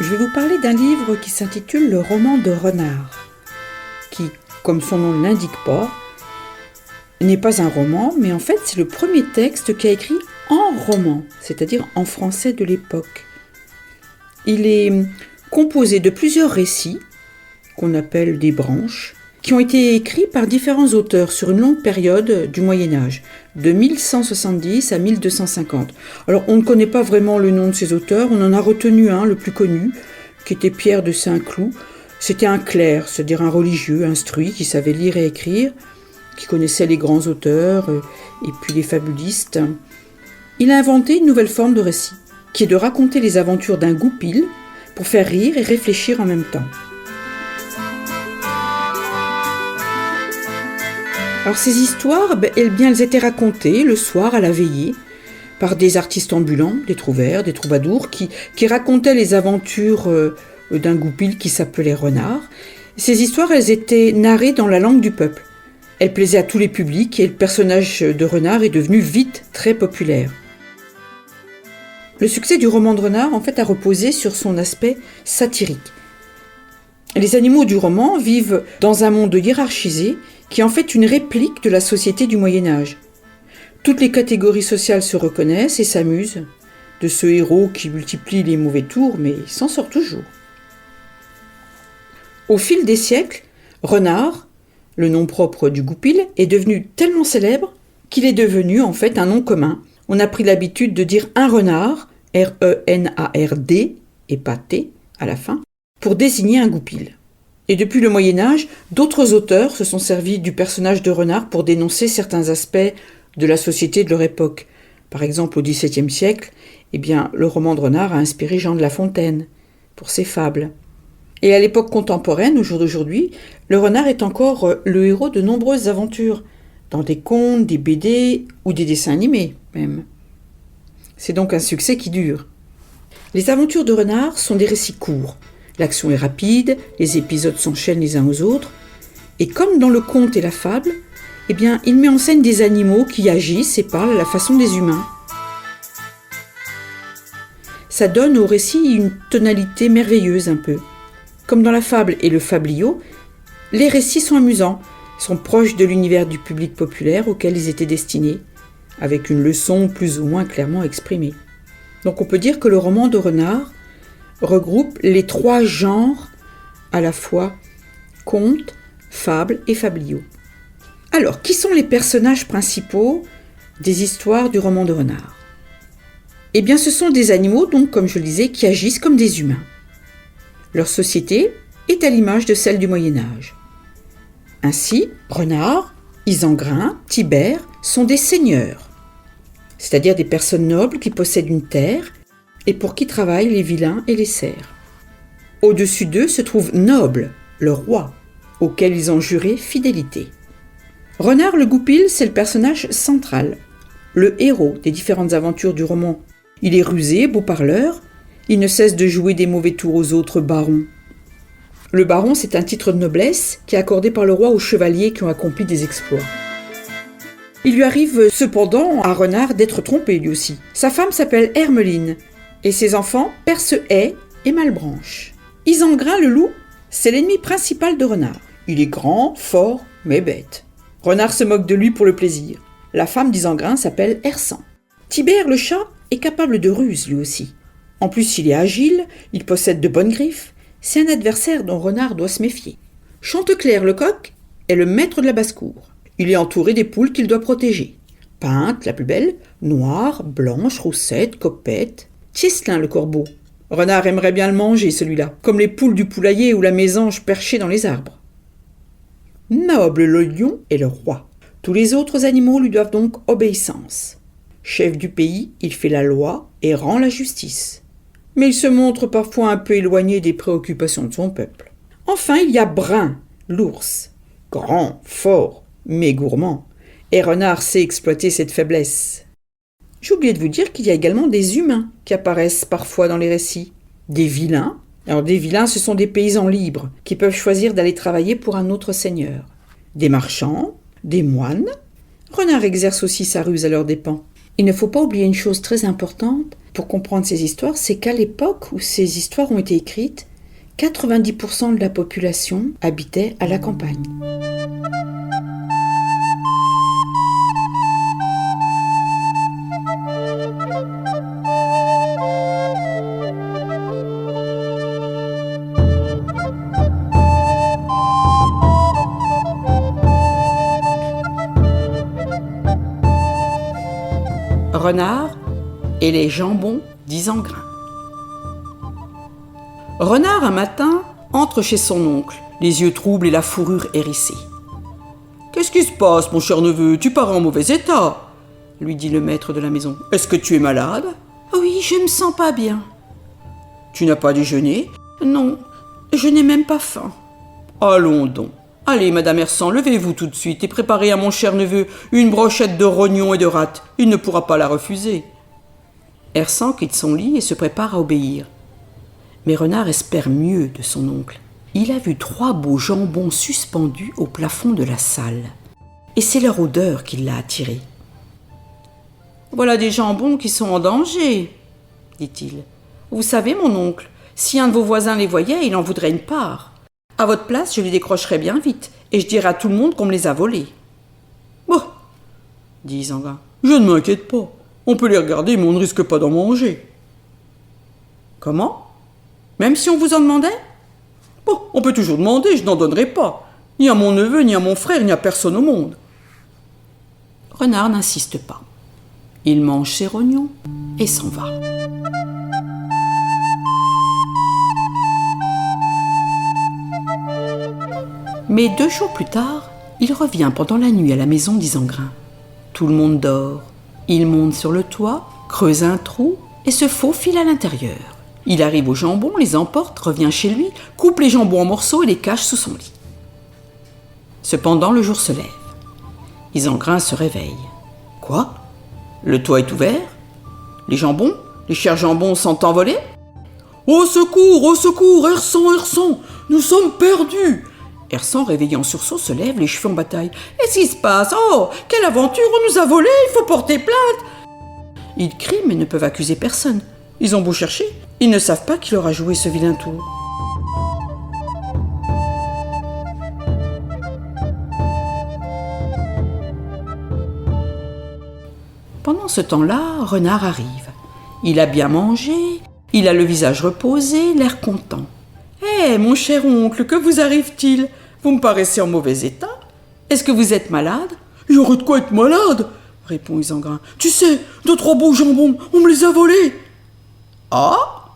Je vais vous parler d'un livre qui s'intitule Le roman de Renard, qui, comme son nom ne l'indique pas, n'est pas un roman, mais en fait c'est le premier texte qu'a écrit en roman, c'est-à-dire en français de l'époque. Il est composé de plusieurs récits, qu'on appelle des branches, qui ont été écrits par différents auteurs sur une longue période du Moyen-Âge, de 1170 à 1250. Alors on ne connaît pas vraiment le nom de ces auteurs, on en a retenu un, le plus connu, qui était Pierre de Saint-Cloud. C'était un clerc, c'est-à-dire un religieux instruit qui savait lire et écrire, qui connaissait les grands auteurs et puis les fabulistes. Il a inventé une nouvelle forme de récit, qui est de raconter les aventures d'un goupil pour faire rire et réfléchir en même temps. Alors ces histoires, elles étaient racontées le soir à la veillée par des artistes ambulants, des trouvères, des troubadours qui racontaient les aventures d'un goupil qui s'appelait Renard. Ces histoires, elles étaient narrées dans la langue du peuple. Elles plaisaient à tous les publics et le personnage de Renard est devenu vite très populaire. Le succès du roman de Renard, en fait, a reposé sur son aspect satirique. Les animaux du roman vivent dans un monde hiérarchisé qui est en fait une réplique de la société du Moyen-Âge. Toutes les catégories sociales se reconnaissent et s'amusent de ce héros qui multiplie les mauvais tours, mais s'en sort toujours. Au fil des siècles, Renard, le nom propre du goupil, est devenu tellement célèbre qu'il est devenu en fait un nom commun. On a pris l'habitude de dire un renard, R-E-N-A-R-D, et pas T à la fin, pour désigner un goupil. Et depuis le Moyen-Âge, d'autres auteurs se sont servis du personnage de Renard pour dénoncer certains aspects de la société de leur époque. Par exemple, au XVIIe siècle, le roman de Renard a inspiré Jean de La Fontaine pour ses fables. Et à l'époque contemporaine, au jour d'aujourd'hui, le renard est encore le héros de nombreuses aventures, dans des contes, des BD ou des dessins animés même. C'est donc un succès qui dure. Les aventures de Renard sont des récits courts. L'action est rapide, les épisodes s'enchaînent les uns aux autres, et comme dans le conte et la fable, il met en scène des animaux qui agissent et parlent à la façon des humains. Ça donne au récit une tonalité merveilleuse un peu. Comme dans la fable et le fabliau, les récits sont amusants, sont proches de l'univers du public populaire auquel ils étaient destinés, avec une leçon plus ou moins clairement exprimée. Donc on peut dire que le roman de Renard regroupe les trois genres à la fois conte, fable et fabliau. Alors, qui sont les personnages principaux des histoires du roman de Renard ? Ce sont des animaux, donc comme je le disais, qui agissent comme des humains. Leur société est à l'image de celle du Moyen-Âge. Ainsi, Renard, Isengrin, Tibère sont des seigneurs, c'est-à-dire des personnes nobles qui possèdent une terre et pour qui travaillent les vilains et les serfs. Au-dessus d'eux se trouve Noble, le roi, auquel ils ont juré fidélité. Renard le goupil, c'est le personnage central, le héros des différentes aventures du roman. Il est rusé, beau parleur, il ne cesse de jouer des mauvais tours aux autres barons. Le baron, c'est un titre de noblesse qui est accordé par le roi aux chevaliers qui ont accompli des exploits. Il lui arrive cependant à Renard d'être trompé lui aussi. Sa femme s'appelle Hermeline et ses enfants Perce-Haie et Malbranche. Isengrin le loup, c'est l'ennemi principal de Renard. Il est grand, fort, mais bête. Renard se moque de lui pour le plaisir. La femme d'Isengrin s'appelle Hersan. Tibère le chat est capable de ruse lui aussi. En plus, il est agile, il possède de bonnes griffes. C'est un adversaire dont Renard doit se méfier. Chanteclair le coq est le maître de la basse-cour. Il est entouré des poules qu'il doit protéger. Pinte, la plus belle, Noire, Blanche, Roussette, Copette, Tieslin le corbeau. Renard aimerait bien le manger, celui-là, comme les poules du poulailler ou la mésange perchée dans les arbres. Noble le lion est le roi. Tous les autres animaux lui doivent donc obéissance. Chef du pays, il fait la loi et rend la justice. Mais il se montre parfois un peu éloigné des préoccupations de son peuple. Enfin, il y a Brun, l'ours. Grand, fort, mais gourmand. Et Renard sait exploiter cette faiblesse. J'ai oublié de vous dire qu'il y a également des humains qui apparaissent parfois dans les récits. Des vilains. Alors des vilains, ce sont des paysans libres qui peuvent choisir d'aller travailler pour un autre seigneur. Des marchands, des moines. Renard exerce aussi sa ruse à leurs dépens. Il ne faut pas oublier une chose très importante, pour comprendre ces histoires, c'est qu'à l'époque où ces histoires ont été écrites, 90% de la population habitait à la campagne. Renard et les jambons d'Isengrin. Renard, un matin, entre chez son oncle, les yeux troubles et la fourrure hérissée. « Qu'est-ce qui se passe, mon cher neveu? Tu parais en mauvais état !» lui dit le maître de la maison. « Est-ce que tu es malade ?»« Oui, je me sens pas bien. »« Tu n'as pas déjeuné ?»« Non, je n'ai même pas faim. »« Allons donc. Allez, madame Hersan, levez-vous tout de suite et préparez à mon cher neveu une brochette de rognons et de rate. Il ne pourra pas la refuser. » Hersan quitte son lit et se prépare à obéir. Mais Renard espère mieux de son oncle. Il a vu 3 beaux jambons suspendus au plafond de la salle. Et c'est leur odeur qui l'a attiré. « Voilà des jambons qui sont en danger, » dit-il. « Vous savez, mon oncle, si un de vos voisins les voyait, il en voudrait une part. À votre place, je les décrocherais bien vite, et je dirais à tout le monde qu'on me les a volés. »« Bon, » dit Isengrin, « je ne m'inquiète pas. On peut les regarder, mais on ne risque pas d'en manger. »« Comment ? Même si on vous en demandait ? » ?»« Bon, on peut toujours demander, je n'en donnerai pas. Ni à mon neveu, ni à mon frère, ni à personne au monde. » Renard n'insiste pas. Il mange ses rognons et s'en va. Mais 2 jours plus tard, il revient pendant la nuit à la maison d'Isengrin. Tout le monde dort. Il monte sur le toit, creuse un trou et se faufile à l'intérieur. Il arrive aux jambons, les emporte, revient chez lui, coupe les jambons en morceaux et les cache sous son lit. Cependant, le jour se lève. Isengrin se réveille. Quoi ? Le toit est ouvert ? Les jambons, les chers jambons sont envolés ? Au secours, Hersan, Hersan, nous sommes perdus ! Hersan, réveillé en sursaut, se lève, les cheveux en bataille. « Qu'est-ce qui se passe ? Oh, quelle aventure, on nous a volés, il faut porter plainte !» Ils crient mais ne peuvent accuser personne. Ils ont beau chercher, ils ne savent pas qui leur a joué ce vilain tour. Pendant ce temps-là, Renard arrive. Il a bien mangé, il a le visage reposé, l'air content. « Hé, mon cher oncle, que vous arrive-t-il ? Vous me paraissez en mauvais état. Est-ce que vous êtes malade ?»« Il y aurait de quoi être malade !» répond Isengrin. « Tu sais, 2-3 beaux jambons, on me les a volés. »« Ah !»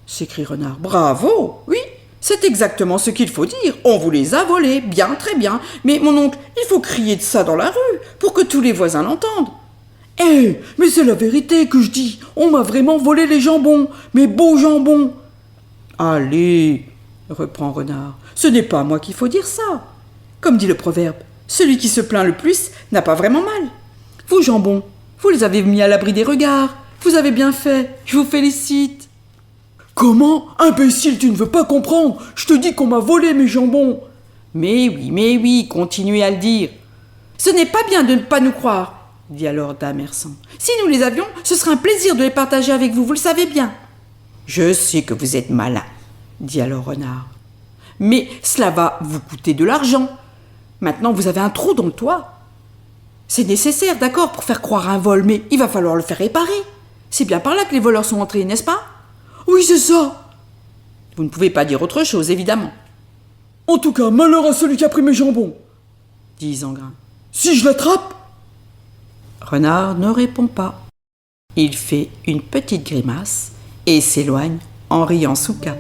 s'écrie Renard. « Bravo, oui, c'est exactement ce qu'il faut dire. On vous les a volés, bien, très bien. Mais mon oncle, il faut crier de ça dans la rue pour que tous les voisins l'entendent. »« Eh, mais c'est la vérité que je dis. On m'a vraiment volé les jambons, mes beaux jambons. »« Allez !» reprend Renard. « Ce n'est pas à moi qu'il faut dire ça. Comme dit le proverbe, celui qui se plaint le plus n'a pas vraiment mal. Vous, jambons, vous les avez mis à l'abri des regards. Vous avez bien fait, je vous félicite. »« Comment ? Imbécile, tu ne veux pas comprendre. Je te dis qu'on m'a volé mes jambons. »« Mais oui, continuez à le dire. »« Ce n'est pas bien de ne pas nous croire, dit alors Dame Hersan. Si nous les avions, ce serait un plaisir de les partager avec vous, vous le savez bien. »« Je sais que vous êtes malin, dit alors Renard. Mais cela va vous coûter de l'argent. Maintenant, vous avez un trou dans le toit. C'est nécessaire, d'accord, pour faire croire à un vol, mais il va falloir le faire réparer. C'est bien par là que les voleurs sont entrés, n'est-ce pas ? » ?»« Oui, c'est ça. » »« Vous ne pouvez pas dire autre chose, évidemment. »« En tout cas, malheur à celui qui a pris mes jambons, dit Isengrin. Si je l'attrape ?» Renard ne répond pas. Il fait une petite grimace et s'éloigne en riant sous cap.